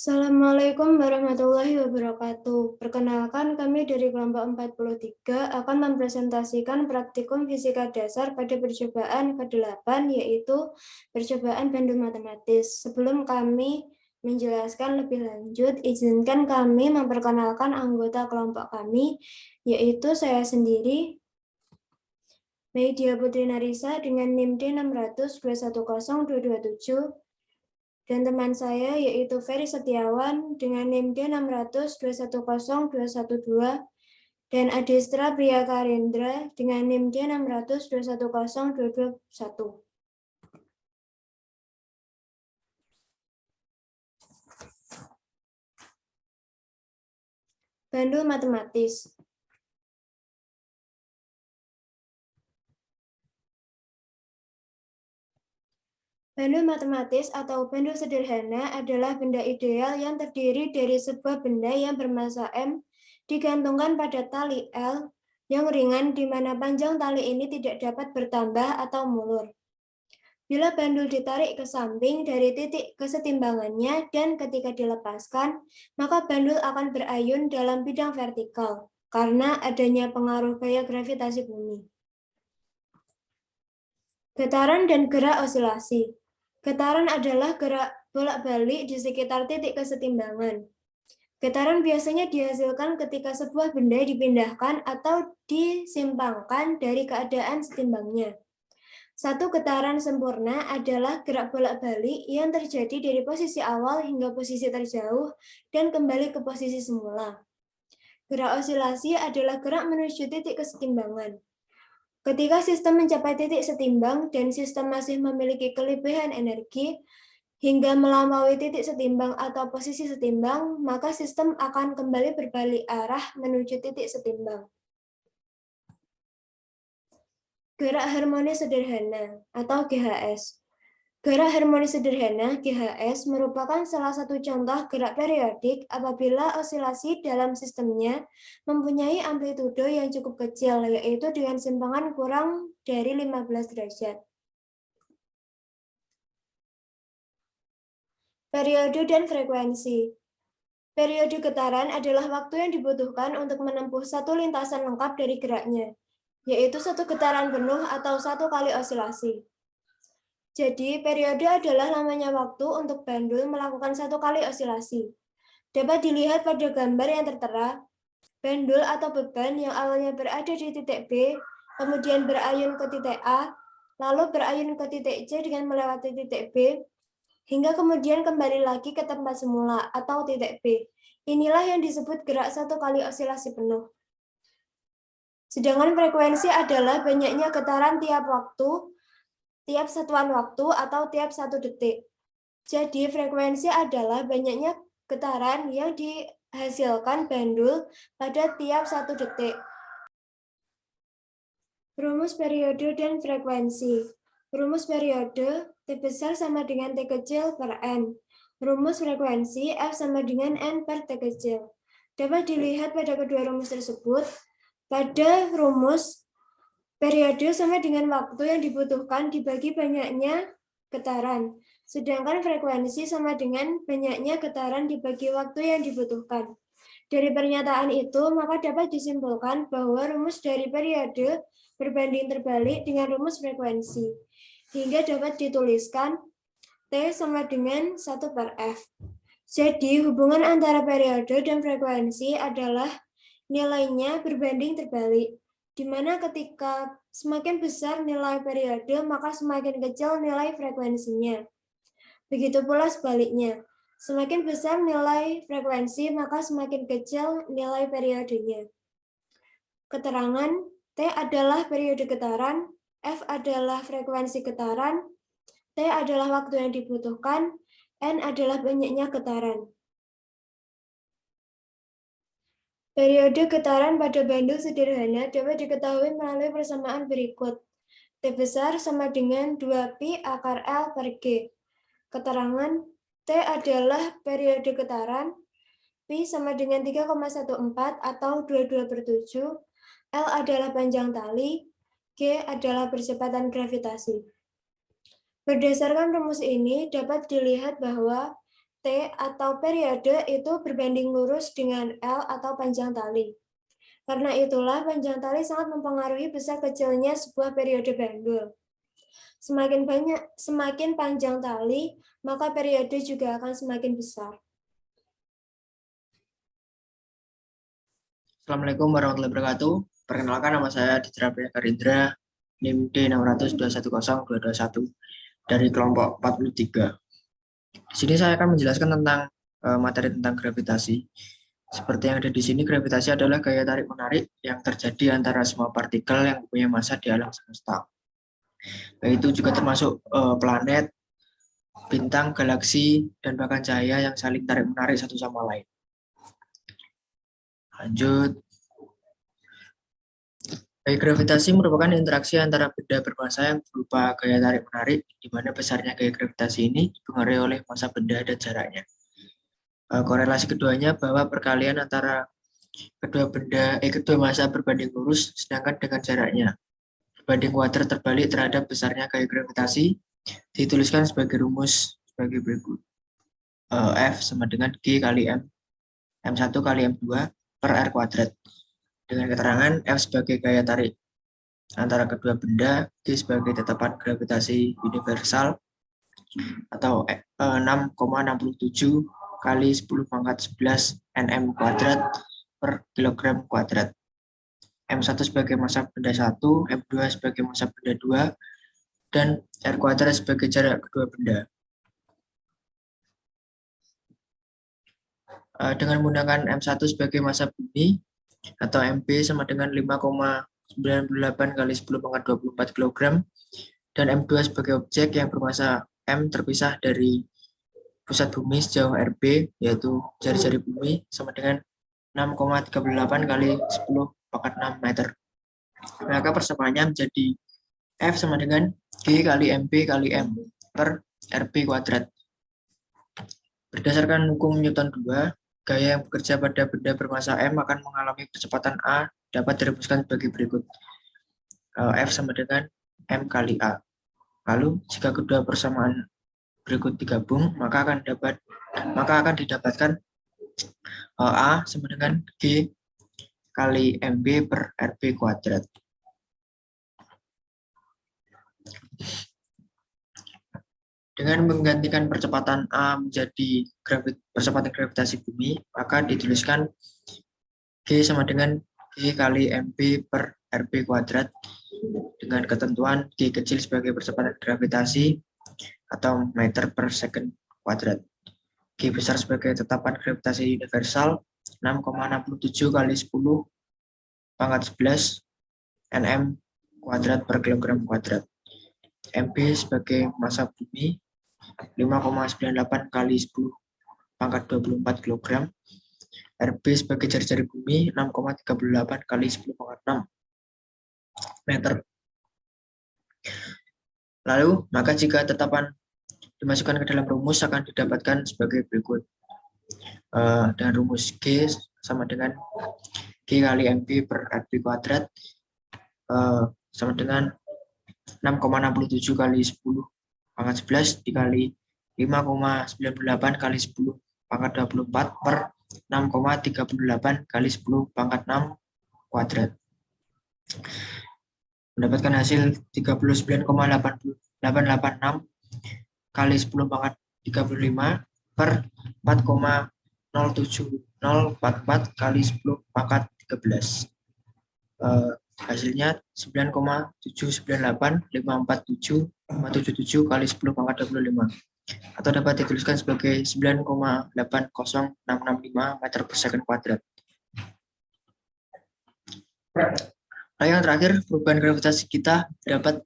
Assalamualaikum warahmatullahi wabarakatuh. Perkenalkan, kami dari kelompok 43 akan mempresentasikan praktikum fisika dasar pada percobaan ke-8, yaitu percobaan Bandul matematis. Sebelum kami menjelaskan lebih lanjut, izinkan kami memperkenalkan anggota kelompok kami, yaitu saya sendiri, Meidia Putri Narisa dengan NIM D600210227, dan teman saya yaitu Ferry Setiawan dengan NIM D600210212 dan Adistra Priyaka Rendra dengan NIM D600210221. Bandul matematis. Bandul matematis atau bandul sederhana adalah benda ideal yang terdiri dari sebuah benda yang bermassa M digantungkan pada tali L yang ringan di mana panjang tali ini tidak dapat bertambah atau mulur. Bila bandul ditarik ke samping dari titik kesetimbangannya dan ketika dilepaskan, maka bandul akan berayun dalam bidang vertikal karena adanya pengaruh gaya gravitasi bumi. Getaran dan gerak osilasi. Getaran adalah gerak bolak-balik di sekitar titik kesetimbangan. Getaran biasanya dihasilkan ketika sebuah benda dipindahkan atau disimpangkan dari keadaan setimbangnya. Satu getaran sempurna adalah gerak bolak-balik yang terjadi dari posisi awal hingga posisi terjauh dan kembali ke posisi semula. Gerak osilasi adalah gerak menuju titik kesetimbangan. Ketika sistem mencapai titik setimbang dan sistem masih memiliki kelebihan energi hingga melampaui titik setimbang atau posisi setimbang, maka sistem akan kembali berbalik arah menuju titik setimbang. Gerak harmonis sederhana atau GHS. Gerak harmonis sederhana (GHS) merupakan salah satu contoh gerak periodik apabila osilasi dalam sistemnya mempunyai amplitudo yang cukup kecil, yaitu dengan simpangan kurang dari 15 derajat. Periode dan frekuensi. Periode getaran adalah waktu yang dibutuhkan untuk menempuh satu lintasan lengkap dari geraknya, yaitu satu getaran penuh atau satu kali osilasi. Jadi, periode adalah lamanya waktu untuk bandul melakukan satu kali osilasi. Dapat dilihat pada gambar yang tertera, bandul atau beban yang awalnya berada di titik B, kemudian berayun ke titik A, lalu berayun ke titik C dengan melewati titik B, hingga kemudian kembali lagi ke tempat semula atau titik B. Inilah yang disebut gerak satu kali osilasi penuh. Sedangkan frekuensi adalah banyaknya getaran tiap waktu, tiap satuan waktu atau tiap satu detik. Jadi frekuensi adalah banyaknya getaran yang dihasilkan bandul pada tiap satu detik. Rumus periode dan frekuensi. Rumus periode T besar sama dengan T kecil per N. Rumus frekuensi F sama dengan N per T kecil. Dapat dilihat pada kedua rumus tersebut. Pada rumus periode sama dengan waktu yang dibutuhkan dibagi banyaknya getaran. Sedangkan frekuensi sama dengan banyaknya getaran dibagi waktu yang dibutuhkan. Dari pernyataan itu, maka dapat disimpulkan bahwa rumus dari periode berbanding terbalik dengan rumus frekuensi. Hingga dapat dituliskan T sama dengan 1 per F. Jadi, hubungan antara periode dan frekuensi adalah nilainya berbanding terbalik, di mana ketika semakin besar nilai periode, maka semakin kecil nilai frekuensinya. Begitu pula sebaliknya, semakin besar nilai frekuensi, maka semakin kecil nilai periodenya. Keterangan, T adalah periode getaran, F adalah frekuensi getaran, T adalah waktu yang dibutuhkan, N adalah banyaknya getaran. Periode getaran pada bandul sederhana dapat diketahui melalui persamaan berikut. T besar sama dengan 2pi akar L per G. Keterangan, T adalah periode getaran, pi sama dengan 3,14 atau 22/7, L adalah panjang tali, G adalah percepatan gravitasi. Berdasarkan rumus ini, dapat dilihat bahwa T atau periode itu berbanding lurus dengan L atau panjang tali. Karena itulah panjang tali sangat mempengaruhi besar kecilnya sebuah periode bandul. Semakin panjang tali, maka periode juga akan semakin besar. Assalamualaikum warahmatullahi wabarakatuh. Perkenalkan, nama saya Ditra Priya Karindra, NIM D6210221 dari kelompok 43. Di sini saya akan menjelaskan tentang materi tentang gravitasi. Seperti yang ada di sini, gravitasi adalah gaya tarik-menarik yang terjadi antara semua partikel yang mempunyai massa di alam semesta. Itu juga termasuk planet, bintang, galaksi, dan bahkan cahaya yang saling tarik-menarik satu sama lain. Lanjut. Gaya gravitasi merupakan interaksi antara benda bermassa yang berupa gaya tarik-menarik, di mana besarnya gaya gravitasi ini dipengaruhi oleh massa benda dan jaraknya. Korelasi keduanya bahwa perkalian antara kedua massa berbanding lurus, sedangkan dengan jaraknya berbanding kuadrat terbalik terhadap besarnya gaya gravitasi, dituliskan sebagai rumus sebagai berikut. F sama dengan G kali M, M1 kali M2 per R kuadrat. Dengan keterangan F sebagai gaya tarik antara kedua benda, G sebagai tetapan gravitasi universal, atau 6,67 kali 10 pangkat 11 Nm kuadrat per kilogram kuadrat. M1 sebagai massa benda 1, M2 sebagai massa benda 2, dan R kuadrat sebagai jarak kedua benda. Dengan menggunakan M1 sebagai massa bumi, atau MB sama dengan 5,98 kali 10 pangkat 24 kg, dan M2 sebagai objek yang bermassa M terpisah dari pusat bumi sejauh RB, yaitu jari-jari bumi, sama dengan 6,38 kali 10 pangkat 6 meter. Maka persamaannya menjadi F sama dengan G kali MB kali M per RB kuadrat. Berdasarkan hukum Newton 2, gaya yang bekerja pada benda bermassa M akan mengalami percepatan A dapat dirumuskan sebagai berikut. F sama dengan M kali A. Lalu jika kedua persamaan berikut digabung, maka akan didapatkan A sama dengan G kali MB per RB kuadrat. Dengan menggantikan percepatan A menjadi percepatan gravitasi bumi, maka dituliskan G sama dengan G kali MB per RB kuadrat dengan ketentuan G kecil sebagai percepatan gravitasi atau meter per second kuadrat. G besar sebagai tetapan gravitasi universal 6,67 kali 10 pangkat 11 Nm kuadrat per kilogram kuadrat. MB sebagai massa bumi 5,98 kali 10 pangkat 24 kg. RB sebagai jari-jari bumi 6,38 kali 10 pangkat 6 meter. Lalu, maka jika tetapan dimasukkan ke dalam rumus akan didapatkan sebagai berikut. Dan rumus G sama dengan G kali MB per RB kuadrat sama dengan 6,67 kali 10 pangkat 11 dikali 5,98 kali 10 pangkat 24 per 6,38 kali 10 pangkat 6 kuadrat. Mendapatkan hasil 39,886 kali 10 pangkat 35 per 4,07044 kali 10 pangkat 13. Hasilnya 9,798,547,77 kali 10 pangkat 25, atau dapat dituliskan sebagai 9,80665 meter per second kuadrat. Nah, yang terakhir, perubahan gravitasi kita dapat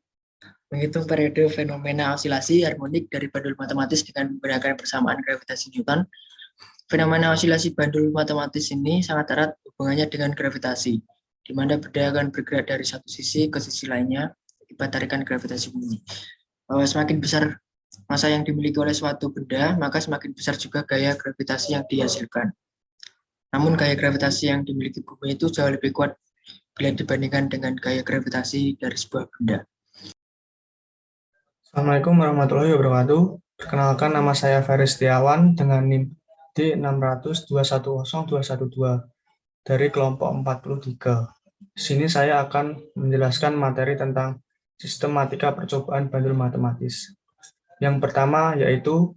menghitung periode fenomena osilasi harmonik dari bandul matematis dengan menggunakan persamaan gravitasi Newton. Fenomena osilasi bandul matematis ini sangat erat hubungannya dengan gravitasi, di mana benda akan bergerak dari satu sisi ke sisi lainnya akibat tarikan gravitasi bumi. Semakin besar massa yang dimiliki oleh suatu benda, maka semakin besar juga gaya gravitasi yang dihasilkan. Namun gaya gravitasi yang dimiliki bumi itu jauh lebih kuat bila dibandingkan dengan gaya gravitasi dari sebuah benda. Assalamualaikum warahmatullahi wabarakatuh. Perkenalkan, nama saya Ferry Setiawan dengan NIM D600210212 dari kelompok 43. Di sini saya akan menjelaskan materi tentang sistematika percobaan bandul matematis. Yang pertama yaitu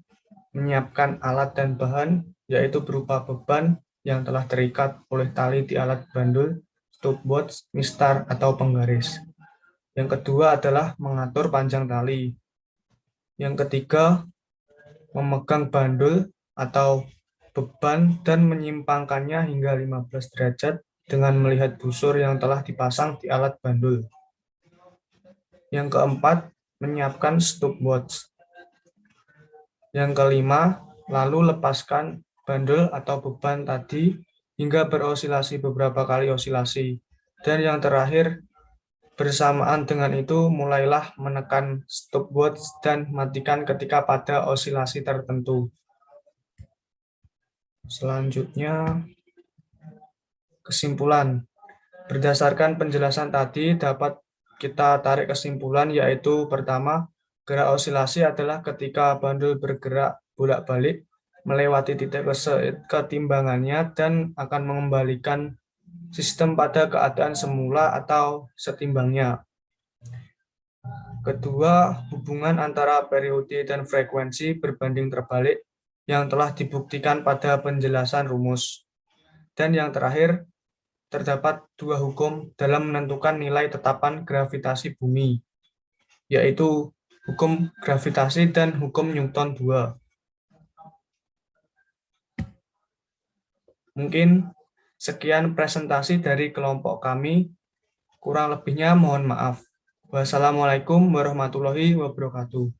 menyiapkan alat dan bahan, yaitu berupa beban yang telah terikat oleh tali di alat bandul, stopwatch, mistar, atau penggaris. Yang kedua adalah mengatur panjang tali. Yang ketiga, memegang bandul atau beban dan menyimpangkannya hingga 15 derajat dengan melihat busur yang telah dipasang di alat bandul. Yang keempat, menyiapkan stopwatch. Yang kelima, lalu lepaskan bandul atau beban tadi hingga berosilasi beberapa kali osilasi. Dan yang terakhir, bersamaan dengan itu mulailah menekan stopwatch dan matikan ketika pada osilasi tertentu. Selanjutnya, kesimpulan. Berdasarkan penjelasan tadi dapat kita tarik kesimpulan yaitu pertama, gerak osilasi adalah ketika bandul bergerak bolak-balik melewati titik ketimbangannya dan akan mengembalikan sistem pada keadaan semula atau setimbangnya. Kedua, hubungan antara periode dan frekuensi berbanding terbalik yang telah dibuktikan pada penjelasan rumus. Dan yang terakhir, terdapat dua hukum dalam menentukan nilai tetapan gravitasi bumi, yaitu hukum gravitasi dan hukum Newton II. Mungkin sekian presentasi dari kelompok kami, kurang lebihnya mohon maaf. Wassalamualaikum warahmatullahi wabarakatuh.